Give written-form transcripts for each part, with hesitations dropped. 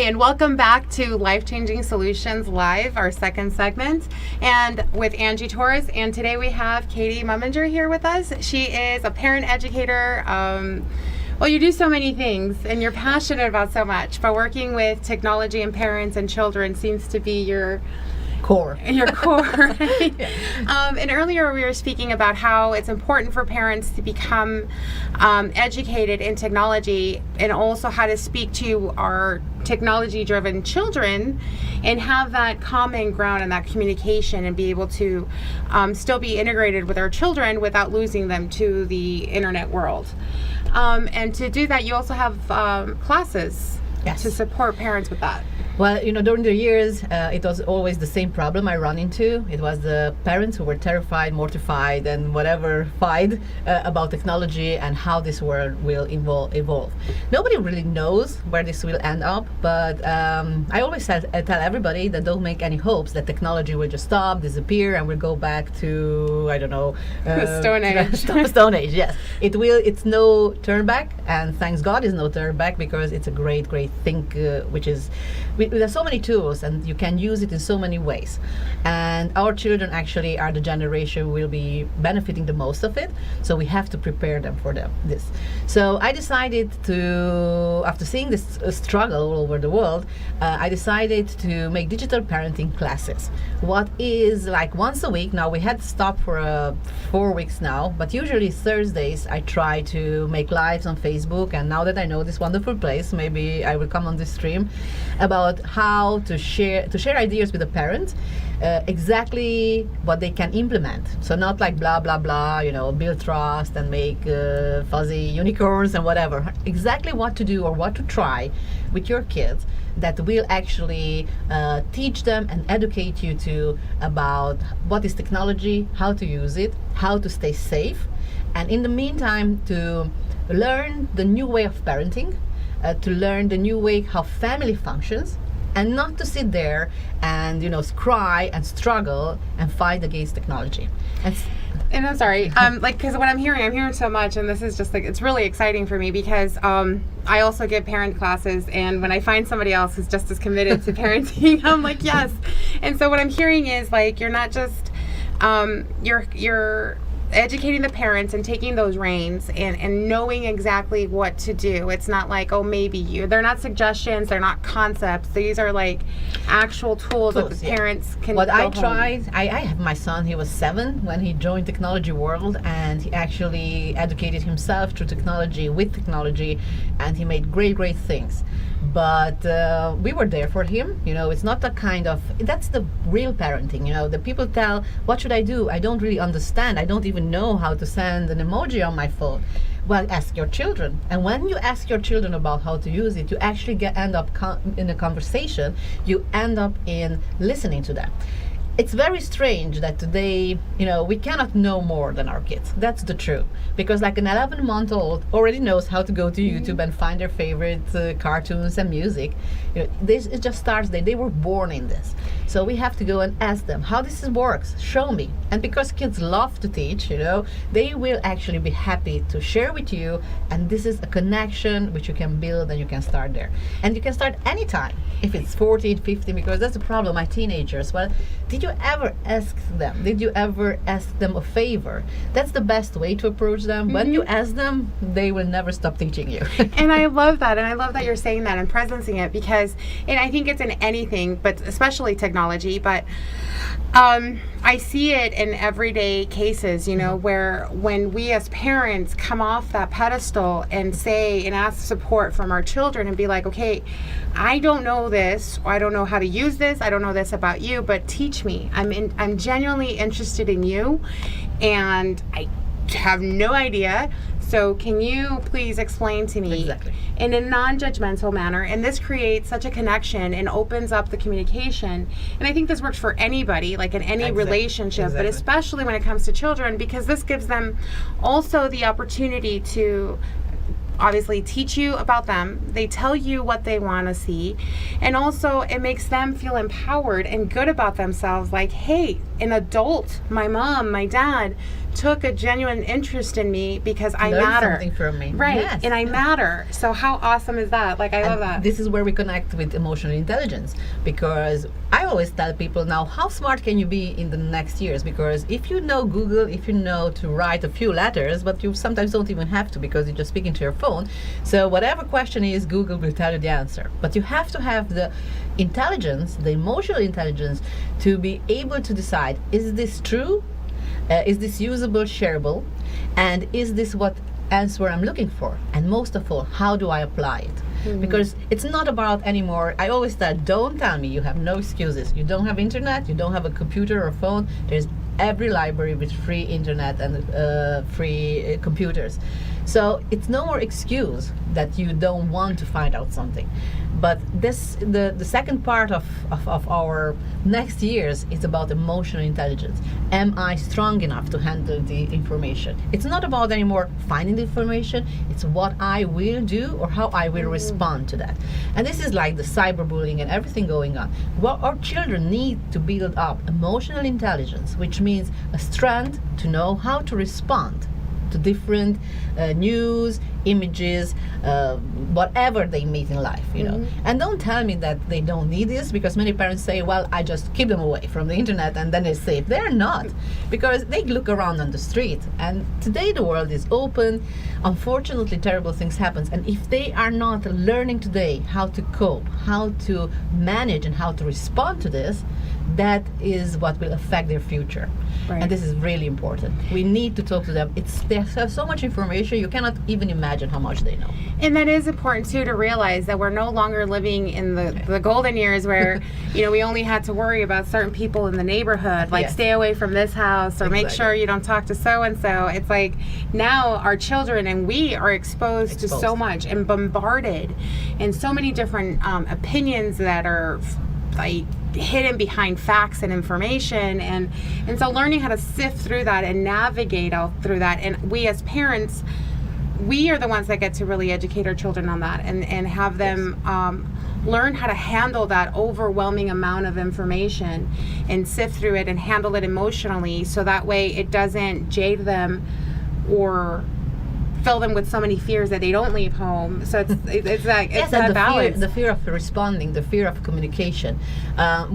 and welcome back to Life Changing Solutions Live, our second segment, and with Angie Torres. And today we have Katie Mumminger here with us. She is a parent educator. Well, you do so many things, and you're passionate about so much, but working with technology and parents and children seems to be your core. Right? And earlier we were speaking about how it's important for parents to become educated in technology and also how to speak to our technology-driven children and have that common ground and that communication and be able to still be integrated with our children without losing them to the internet world. And to do that, you also have classes to support parents with that. Well, during the years, it was always the same problem I run into. It was the parents who were terrified, mortified, and whatever fied about technology and how this world will evolve. Nobody really knows where this will end up, but I always tell everybody that don't make any hopes that technology will just stop, disappear, and we'll go back to, I don't know, the Stone Age. Stone Age, yes. It will. It's no turn back, and thanks God is no turn back, because it's a great thing, which is... There's so many tools and you can use it in so many ways, and our children actually are the generation who will be benefiting the most of it, so we have to prepare them for this. So I decided to, after seeing this struggle all over the world, I decided to make digital parenting classes. What is like once a week. Now we had to stop for 4 weeks now, but usually Thursdays I try to make lives on Facebook, and now that I know this wonderful place, maybe I will come on this stream about how to share ideas with the parent, exactly what they can implement. So not like blah blah blah, build trust and make fuzzy unicorns and whatever. Exactly what to do or what to try with your kids that will actually teach them and educate you to about what is technology, how to use it, how to stay safe, and in the meantime to learn the new way of parenting, to learn the new way how family functions, and not to sit there and cry and struggle and fight against technology. And I'm sorry, because what I'm hearing so much, and this is just it's really exciting for me because I also give parent classes, and when I find somebody else who's just as committed to parenting, I'm like, yes. And so what I'm hearing is you're not just you're educating the parents and taking those reins and knowing exactly what to do. It's not like, oh, maybe they're not suggestions, they're not concepts. These are like actual tools that the parents can What I home. tried, I have my son, he was 7 when he joined Technology World, and he actually educated himself through technology, with technology, and he made great things. But we were there for him. It's not a kind of, that's the real parenting. The people tell, what should I do? I don't really understand. I don't even know how to send an emoji on my phone. Well, ask your children. And when you ask your children about how to use it, you actually end up in a conversation. You end up in listening to them. It's very strange that today, we cannot know more than our kids. That's the truth. Because like an 11-month-old already knows how to go to YouTube and find their favorite cartoons and music. It just starts there. They were born in this. So we have to go and ask them how this works. Show me. And because kids love to teach, they will actually be happy to share with you. And this is a connection which you can build, and you can start there. And you can start anytime. If it's 14, 15, because that's the problem, my teenagers. Well, did you ever ask them? Did you ever ask them a favor? That's the best way to approach them. When you ask them, they will never stop teaching you. And I love that. And I love that you're saying that and presencing it, because, and I think it's in anything, but especially technology, but I see it in everyday cases, where when we as parents come off that pedestal and say and ask support from our children and be like, okay, I don't know this, or I don't know how to use this, I don't know this about you, but teach me. I'm genuinely interested in you, and I have no idea. So can you please explain to me in a non-judgmental manner? And this creates such a connection and opens up the communication. And I think this works for anybody, like in any relationship, but especially when it comes to children, because this gives them also the opportunity to obviously teach you about them. They tell you what they want to see. And also it makes them feel empowered and good about themselves. Like, hey, an adult, my mom, my dad, took a genuine interest in me because I Learn matter. something from me. Right. Yes. And I matter. So how awesome is that? Like, I love that. This is where we connect with emotional intelligence, because I always tell people now, how smart can you be in the next years? Because if you know Google, if you know to write a few letters, but you sometimes don't even have to because you're just speaking to your phone. So whatever question is, Google will tell you the answer. But you have to have the intelligence, the emotional intelligence, to be able to decide, is this true? Is this usable, shareable? And is this what answer I'm looking for? And most of all, how do I apply it? Because it's not about anymore. I always tell, don't tell me you have no excuses. You don't have internet, you don't have a computer or phone. There's every library with free internet and free computers. So it's no more excuse that you don't want to find out something. But this, the second part of our next years is about emotional intelligence. Am I strong enough to handle the information? It's not about anymore finding the information, it's what I will do or how I will respond to that. And this is like the cyberbullying and everything going on. Well, our children need to build up emotional intelligence, which means a strength to know how to respond to different news, images, whatever they meet in life, you know. And don't tell me that they don't need this, because many parents say, well, I just keep them away from the internet and then they're safe. They're not, because they look around on the street, and today the world is open. Unfortunately, terrible things happen, and if they are not learning today how to cope, how to manage, and how to respond to this, that is what will affect their future. Right. And this is really important. We need to talk to them. They have so much information, you cannot even imagine how much they know. And that is important too, to realize that we're no longer living in the golden years where you know, we only had to worry about certain people in the neighborhood, like Yes. stay away from this house or make Exactly. sure you don't talk to so and so. It's like now our children and we are exposed to so much and bombarded in so many different opinions that are like hidden behind facts and information, and so learning how to sift through that and navigate out through that, and we as parents, we are the ones that get to really educate our children on that and have them learn how to handle that overwhelming amount of information and sift through it and handle it emotionally, so that way it doesn't jade them or fill them with so many fears that they don't leave home. So it's like it's Yes, that and balance. the fear of responding, the fear of communication.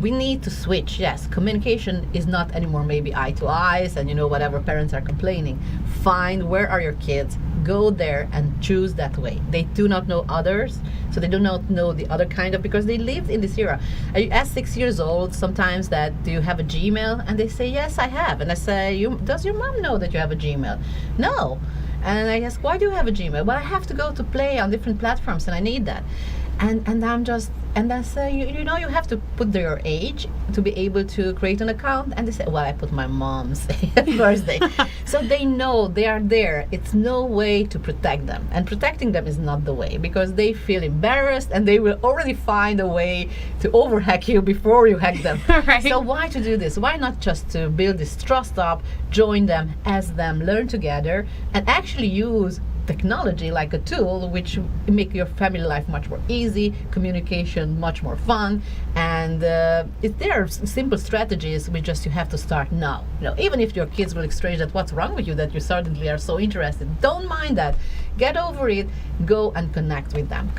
We need to switch. Yes, communication is not anymore maybe eye to eyes and, you know, whatever parents are complaining. Find where are your kids, go there and choose that way. They do not know others, so they do not know the other kind of, because they lived in this era. I ask 6 years old sometimes that, do you have a Gmail? And they say, yes, I have. And I say, does your mom know that you have a Gmail? No. And I ask, why do you have a Gmail? Well, I have to go to play on different platforms and I need that. And I'm just, and I say, you know, you have to put their age to be able to create an account. And they say, well, I put my mom's birthday. So they know they are there. It's no way to protect them. And protecting them is not the way, because they feel embarrassed and they will already find a way to overhack you before you hack them. Right. So why to do this? Why not just to build this trust up, join them, ask them, learn together, and actually use technology like a tool which make your family life much more easy, communication much more fun, and there are simple strategies which just you have to start now. You know, even if your kids will exchange that, what's wrong with you that you suddenly are so interested, don't mind that. Get over it, go and connect with them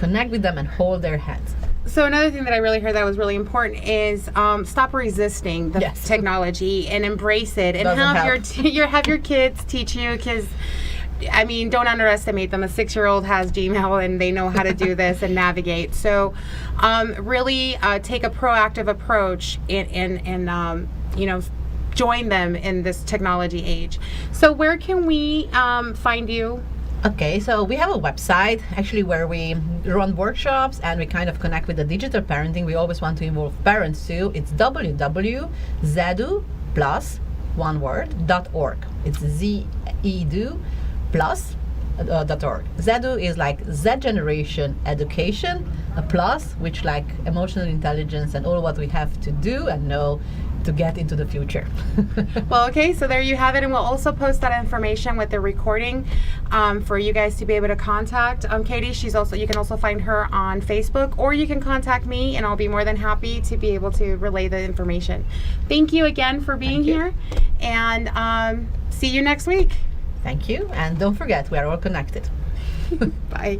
and hold their hands. So another thing that I really heard that was really important is stop resisting the Yes. technology and embrace it, and Doesn't have your kids teach you, because I mean, don't underestimate them. A 6-year-old has Gmail and they know how to do this and navigate. So really take a proactive approach and you know, join them in this technology age. So where can we find you? Okay, so we have a website actually where we run workshops and we kind of connect with the digital parenting. We always want to involve parents too. It's www.zedu+.org. It's zedu+.org. Zedu is like Z generation education, a plus which like emotional intelligence and all what we have to do and know to get into the future. Well, okay, so there you have it, and we'll also post that information with the recording for you guys to be able to contact Katie. You can also find her on Facebook, or you can contact me, and I'll be more than happy to be able to relay the information. Thank you again for being here, and see you next week. Thank you, and don't forget, we are all connected. Bye.